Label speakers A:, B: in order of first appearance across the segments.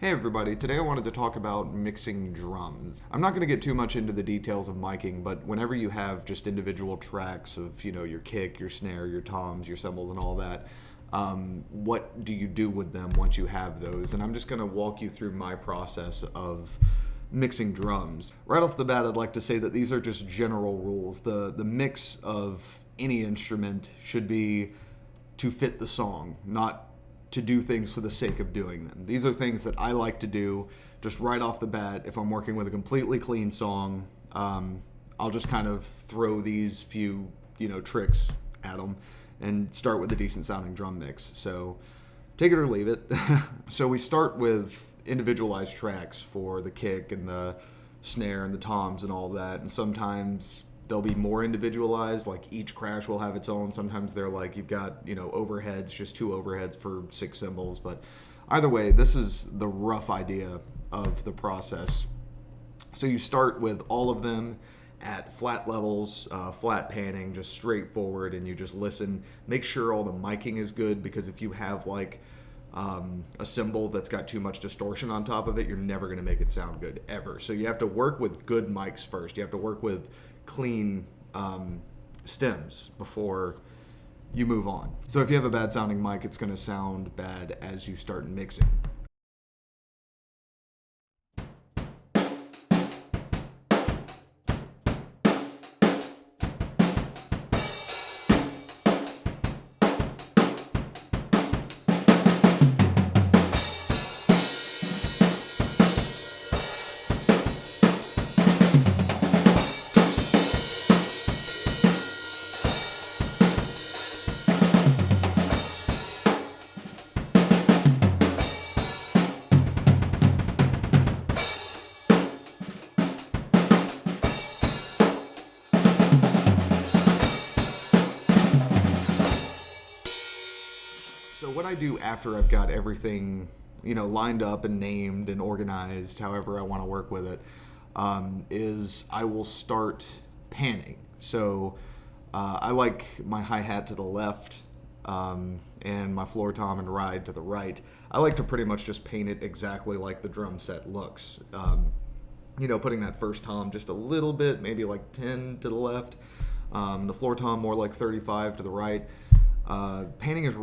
A: Hey everybody, today I wanted to talk about mixing drums. I'm not going to get too much into the details of miking, but whenever you have just individual tracks of, your kick, your snare, your toms, your cymbals, and all that, what do you do with them once you have those? And I'm just going to walk you through my process of mixing drums. Right off the bat, I'd like to say that these are just general rules. The mix of any instrument should be to fit the song, not to do things for the sake of doing them. These are things that I like to do just right off the bat. If I'm working with a completely clean song, I'll just kind of throw these few, tricks at them and start with a decent sounding drum mix. So take it or leave it. So we start with individualized tracks for the kick and the snare and the toms and all that. And sometimes they'll be more individualized, like each crash will have its own. Sometimes they're like you've got, overheads, just two overheads for 6 cymbals. But either way, this is the rough idea of the process. So you start with all of them at flat levels, flat panning, just straightforward, and you just listen. Make sure all the miking is good, because if you have like a cymbal that's got too much distortion on top of it, you're never going to make it sound good, ever. So you have to work with good mics first. You have to work with clean stems before you move on. So if you have a bad sounding mic, it's going to sound bad as you start mixing. So what I do after I've got everything, lined up and named and organized, however I want to work with it, is I will start panning. So I like my hi-hat to the left and my floor tom and ride to the right. I like to pretty much just paint it exactly like the drum set looks. Putting that first tom just a little bit, maybe like 10 to the left. The floor tom more like 35 to the right. Panning is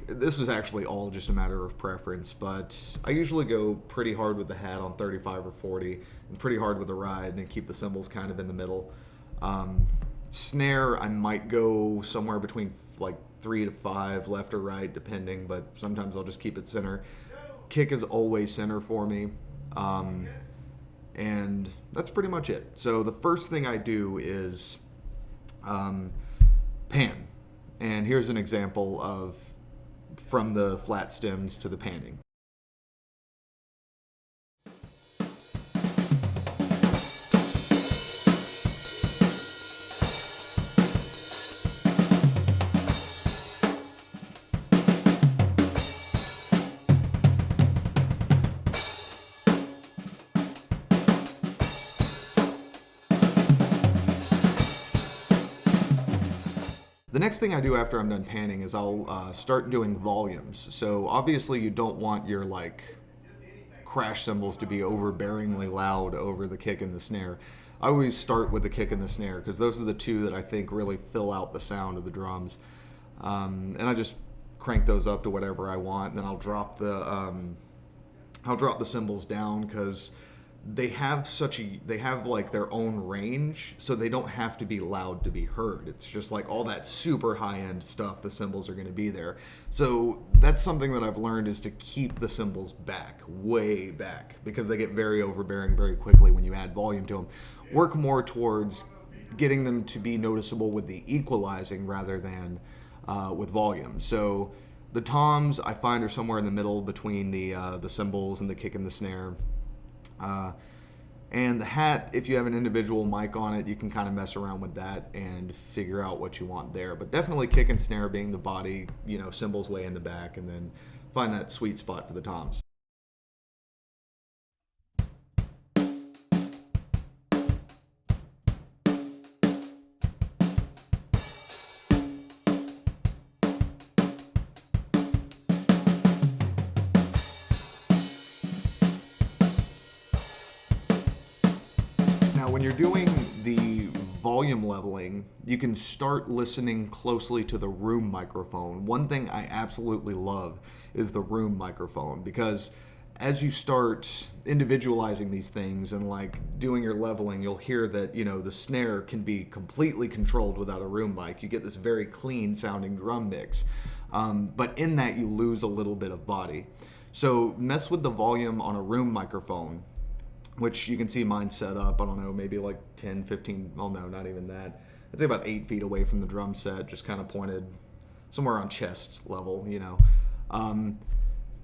A: this is actually all just a matter of preference, but I usually go pretty hard with the hat on 35 or 40 and pretty hard with the ride and keep the cymbals kind of in the middle. Snare, I might go somewhere between like 3 to 5 left or right depending, but sometimes I'll just keep it center. Kick is always center for me, and that's pretty much it. So the first thing I do is pan. And here's an example of from the flat stems to the panning. The next thing I do after I'm done panning is I'll start doing volumes. So obviously you don't want your crash cymbals to be overbearingly loud over the kick and the snare. I always start with the kick and the snare because those are the two that I think really fill out the sound of the drums. And I just crank those up to whatever I want. Then I'll drop the cymbals down because they have their own range, so they don't have to be loud to be heard. It's just like all that super high-end stuff, the cymbals are going to be there. So that's something that I've learned, is to keep the cymbals back, way back, because they get very overbearing very quickly when you add volume to them. Work more towards getting them to be noticeable with the equalizing rather than with volume. So the toms I find are somewhere in the middle between the cymbals and the kick and the snare. And the hat, if you have an individual mic on it, you can kind of mess around with that and figure out what you want there. But definitely kick and snare being the body, cymbals way in the back, and then find that sweet spot for the toms. Now, when you're doing the volume leveling, you can start listening closely to the room microphone. One thing I absolutely love is the room microphone, because as you start individualizing these things and like doing your leveling, you'll hear that, the snare can be completely controlled without a room mic. You get this very clean sounding drum mix. But in that, you lose a little bit of body. So mess with the volume on a room microphone, which you can see mine set up, I don't know, maybe like 10, 15, well, no, not even that. I'd say about 8 feet away from the drum set, just kind of pointed somewhere on chest level,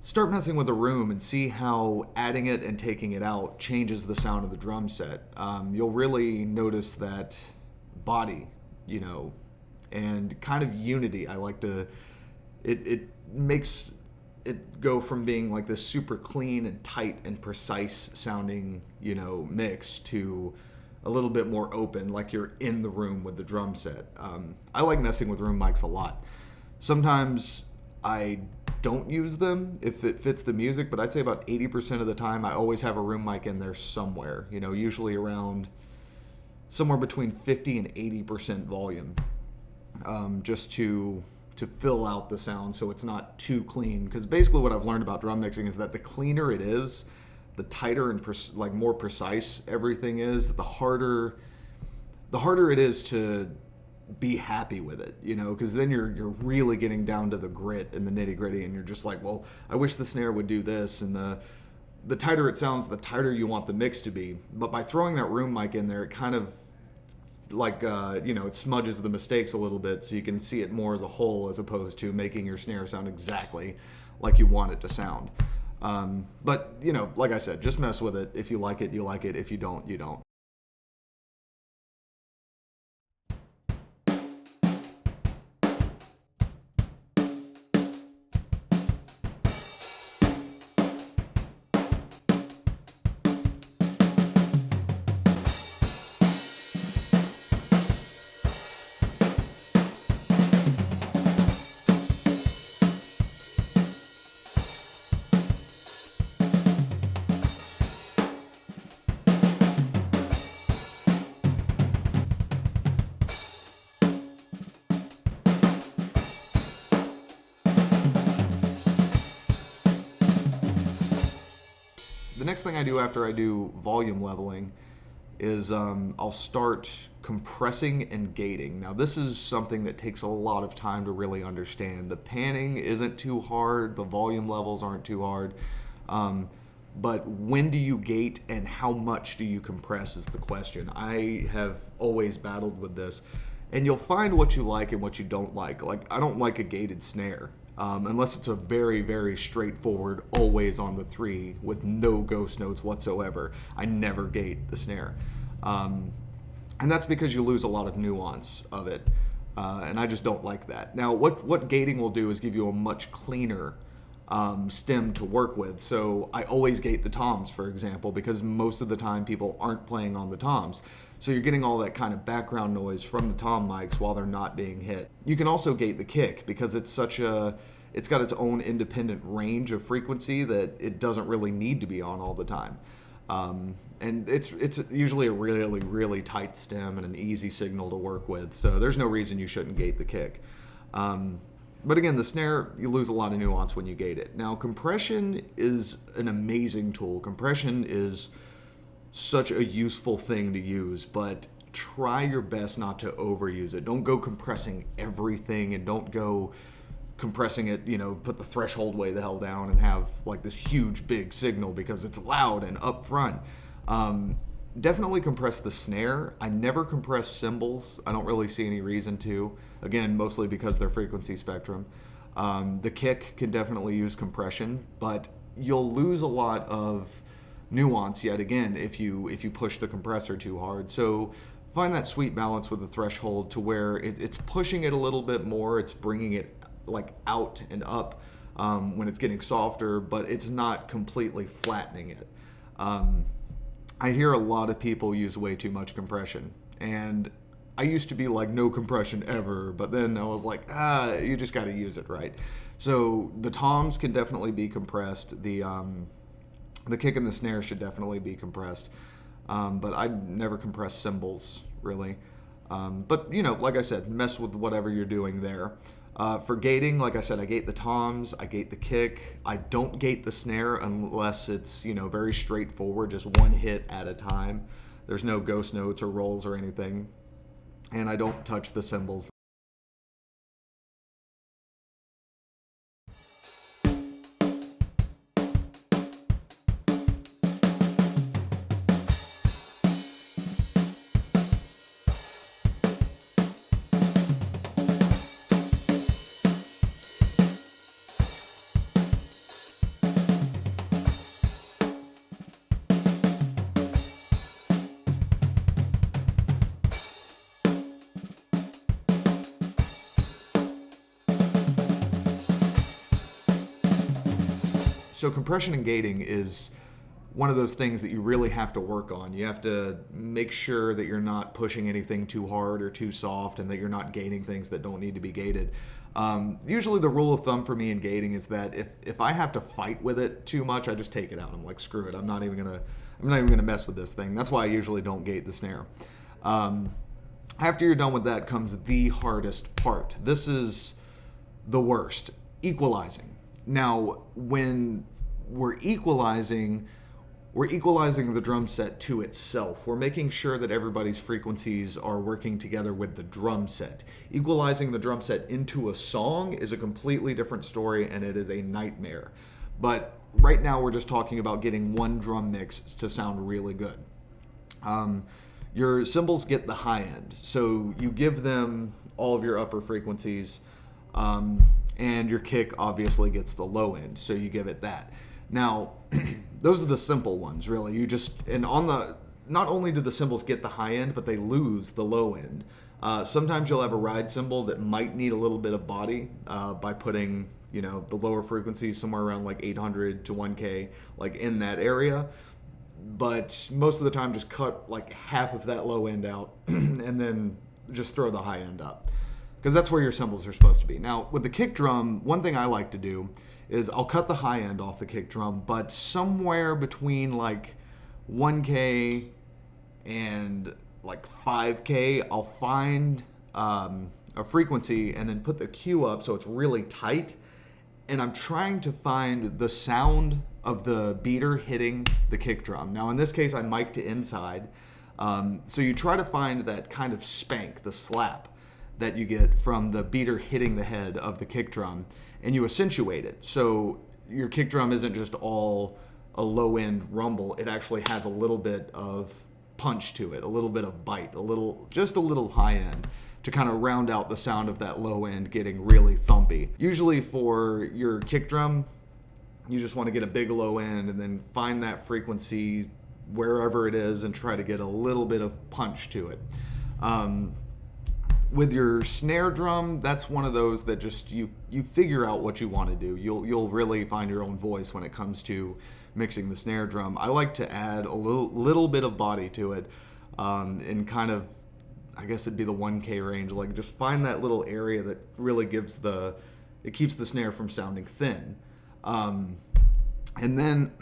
A: Start messing with the room and see how adding it and taking it out changes the sound of the drum set. You'll really notice that body, and kind of unity. I like to, it makes it go from being like this super clean and tight and precise sounding, mix to a little bit more open, like you're in the room with the drum set. I like messing with room mics a lot. Sometimes I don't use them if it fits the music, but I'd say about 80% of the time I always have a room mic in there somewhere, usually around somewhere between 50 and 80% volume, just to fill out the sound so it's not too clean. Because basically what I've learned about drum mixing is that the cleaner it is, the tighter and more precise everything is, the harder it is to be happy with it, because then you're really getting down to the grit and the nitty gritty, and you're just like, well, I wish the snare would do this, and the tighter it sounds, the tighter you want the mix to be. But by throwing that room mic in there, it kind of like it smudges the mistakes a little bit, so you can see it more as a whole, as opposed to making your snare sound exactly like you want it to sound. But like I said, just mess with it. If you like it, you like it. If you don't, you don't. The next thing I do after I do volume leveling is I'll start compressing and gating. Now this is something that takes a lot of time to really understand. The panning isn't too hard, the volume levels aren't too hard, but when do you gate and how much do you compress is the question. I have always battled with this, and you'll find what you like and what you don't like. Like, I don't like a gated snare. Unless it's a very, very straightforward, always on the 3 with no ghost notes whatsoever. I never gate the snare. And that's because you lose a lot of nuance of it. And I just don't like that. Now, what gating will do is give you a much cleaner stem to work with. So I always gate the toms, for example, because most of the time people aren't playing on the toms. So you're getting all that kind of background noise from the tom mics while they're not being hit. You can also gate the kick because it's got its own independent range of frequency that it doesn't really need to be on all the time. And it's usually a really, really tight stem and an easy signal to work with. So there's no reason you shouldn't gate the kick. But again, the snare, you lose a lot of nuance when you gate it. Now, compression is an amazing tool. Compression is such a useful thing to use, but try your best not to overuse it. Don't go compressing everything, and don't go compressing it, put the threshold way the hell down and have like this huge big signal because it's loud and up front. Definitely compress the snare. I never compress cymbals. I don't really see any reason to. Again, mostly because their frequency spectrum. The kick can definitely use compression, but you'll lose a lot of nuance yet again if you push the compressor too hard. So find that sweet balance with the threshold to where it's pushing it a little bit more. It's bringing it like out and up when it's getting softer, but it's not completely flattening it. I hear a lot of people use way too much compression, and I used to be like, no compression ever, but then I was like, you just got to use it right. So the toms can definitely be compressed. The kick and the snare should definitely be compressed. but I never compress cymbals really. But like I said, mess with whatever you're doing there. For gating, like I said, I gate the toms, I gate the kick. I don't gate the snare unless it's very straightforward, just one hit at a time. There's no ghost notes or rolls or anything, and I don't touch the cymbals. So compression and gating is one of those things that you really have to work on. You have to make sure that you're not pushing anything too hard or too soft, and that you're not gating things that don't need to be gated. Usually the rule of thumb for me in gating is that if I have to fight with it too much, I just take it out. I'm like, screw it. I'm not even gonna mess with this thing. That's why I usually don't gate the snare. After you're done with that comes the hardest part. This is the worst, equalizing. Now, when we're equalizing the drum set to itself. We're making sure that everybody's frequencies are working together with the drum set. Equalizing the drum set into a song is a completely different story, and it is a nightmare. But right now we're just talking about getting one drum mix to sound really good. Your cymbals get the high end, so you give them all of your upper frequencies, and your kick obviously gets the low end, so you give it that. Now, those are the simple ones, really. Not only do the cymbals get the high end, but they lose the low end. Sometimes you'll have a ride cymbal that might need a little bit of body by putting, the lower frequencies somewhere around like 800 to 1K, like in that area. But most of the time, just cut like half of that low end out and then just throw the high end up, because that's where your cymbals are supposed to be. Now, with the kick drum, one thing I like to do is I'll cut the high end off the kick drum, but somewhere between like 1K and like 5K, I'll find a frequency and then put the Q up so it's really tight. And I'm trying to find the sound of the beater hitting the kick drum. Now, in this case, I mic to inside. So you try to find that kind of spank, the slap that you get from the beater hitting the head of the kick drum, and you accentuate it. So your kick drum isn't just all a low end rumble, it actually has a little bit of punch to it, a little bit of bite, just a little high end to kind of round out the sound of that low end getting really thumpy. Usually for your kick drum, you just want to get a big low end and then find that frequency wherever it is and try to get a little bit of punch to it. With your snare drum, that's one of those that just you figure out what you want to do. You'll really find your own voice when it comes to mixing the snare drum. I like to add a little bit of body to it, in kind of, I guess it'd be the 1K range. Like, just find that little area that really keeps the snare from sounding thin. And then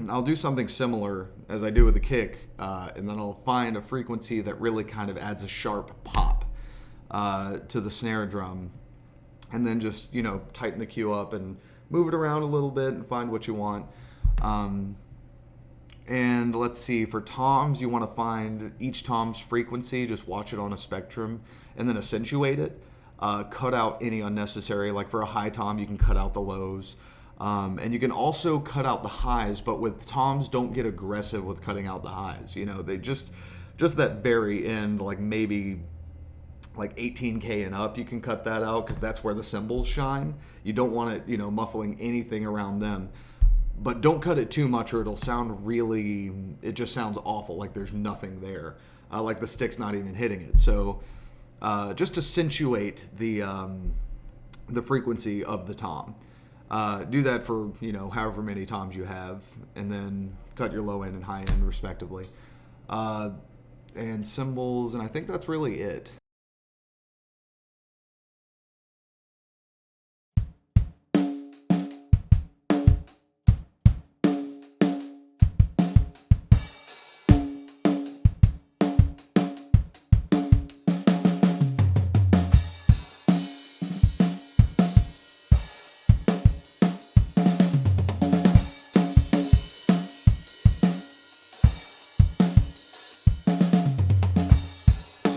A: I'll do something similar as I do with the kick, and then I'll find a frequency that really kind of adds a sharp pop to the snare drum, and then just tighten the Q up and move it around a little bit and find what you want. And let's see, for toms, you want to find each tom's frequency, just watch it on a spectrum, and then accentuate it. Cut out any unnecessary, like for a high tom, you can cut out the lows. And you can also cut out the highs, but with toms, don't get aggressive with cutting out the highs. They just that very end, like maybe like 18K and up, you can cut that out because that's where the cymbals shine. You don't want it, muffling anything around them. But don't cut it too much or it'll sound it just sounds awful, like there's nothing there. Like the stick's not even hitting it. So just accentuate the frequency of the tom. Do that for, however many toms you have, and then cut your low end and high end respectively. And cymbals, and I think that's really it.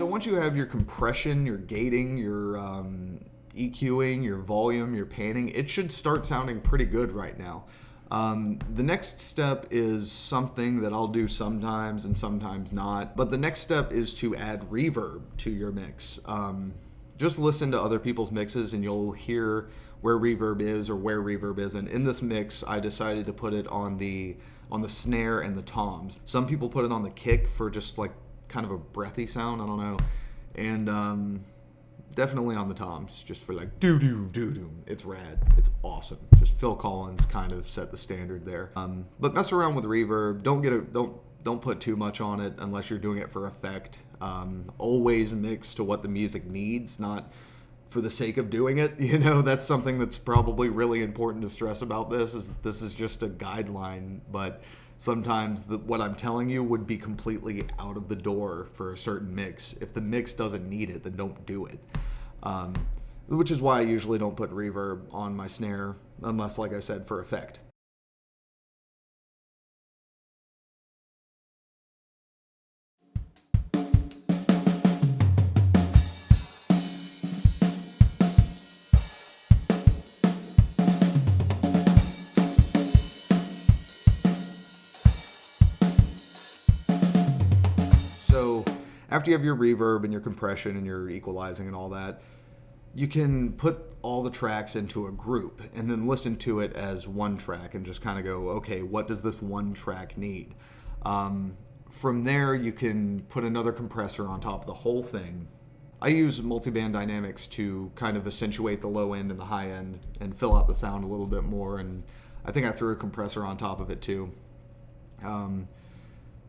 A: once you have your compression, your gating, your EQing, your volume, your panning, it should start sounding pretty good right now. The next step is something that I'll do sometimes and sometimes not, but the next step is to add reverb to your mix. Just listen to other people's mixes and you'll hear where reverb is or where reverb isn't. In this mix, I decided to put it on the snare and the toms. Some people put it on the kick for just like kind of a breathy sound, I don't know. And definitely on the toms, just for like doo-doo, doo-doo. It's rad. It's awesome. Just Phil Collins kind of set the standard there. But mess around with reverb. Don't put too much on it unless you're doing it for effect. Always mix to what the music needs, not for the sake of doing it. You know, that's something that's probably really important to stress about this is just a guideline, but sometimes what I'm telling you would be completely out of the door for a certain mix. If the mix doesn't need it, then don't do it. Which is why I usually don't put reverb on my snare unless, like I said, for effect. So after you have your reverb and your compression and your equalizing and all that, you can put all the tracks into a group and then listen to it as one track and just kind of go, okay, what does this one track need? From there, you can put another compressor on top of the whole thing. I use multiband dynamics to kind of accentuate the low end and the high end and fill out the sound a little bit more, and I think I threw a compressor on top of it too.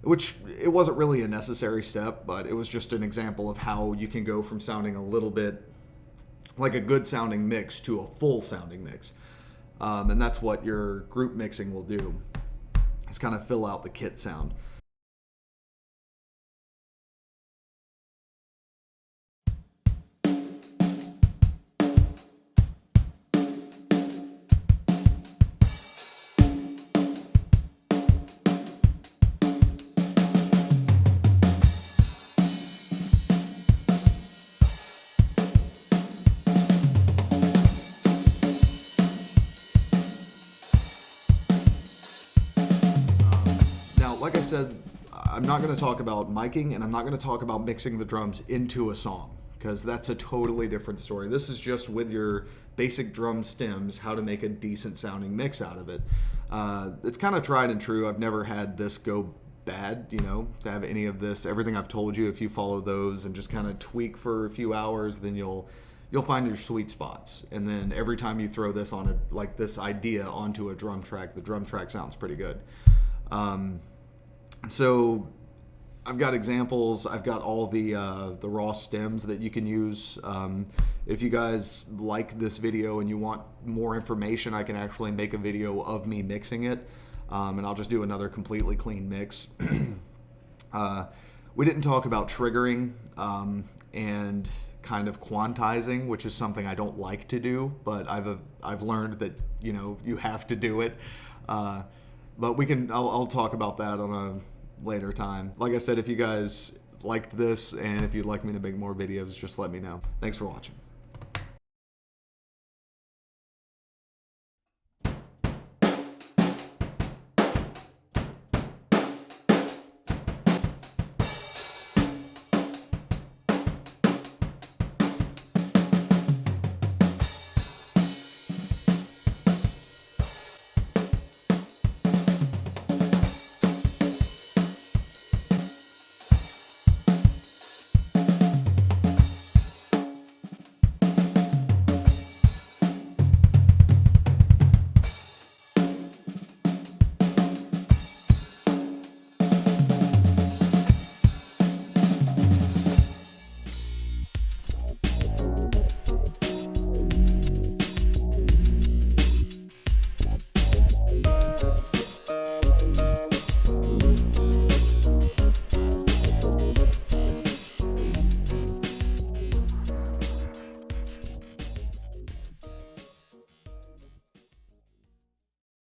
A: Which it wasn't really a necessary step, but it was just an example of how you can go from sounding a little bit like a good sounding mix to a full sounding mix. And that's what your group mixing will do. It's kind of fill out the kit sound. Like I said, I'm not going to talk about miking and I'm not going to talk about mixing the drums into a song because that's a totally different story. This is just with your basic drum stems, how to make a decent sounding mix out of it. It's kind of tried and true. I've never had this go bad, to have any of this. Everything I've told you, if you follow those and just kind of tweak for a few hours, then you'll find your sweet spots. And then every time you throw this on this idea onto a drum track, the drum track sounds pretty good. So I've got examples. I've got all the raw stems that you can use. If you guys like this video and you want more information, I can actually make a video of me mixing it, and I'll just do another completely clean mix. We didn't talk about triggering and kind of quantizing, which is something I don't like to do, but I've learned that you have to do it. But I'll talk about that on a later time. Like I said, if you guys liked this and if you'd like me to make more videos, just let me know. Thanks for watching.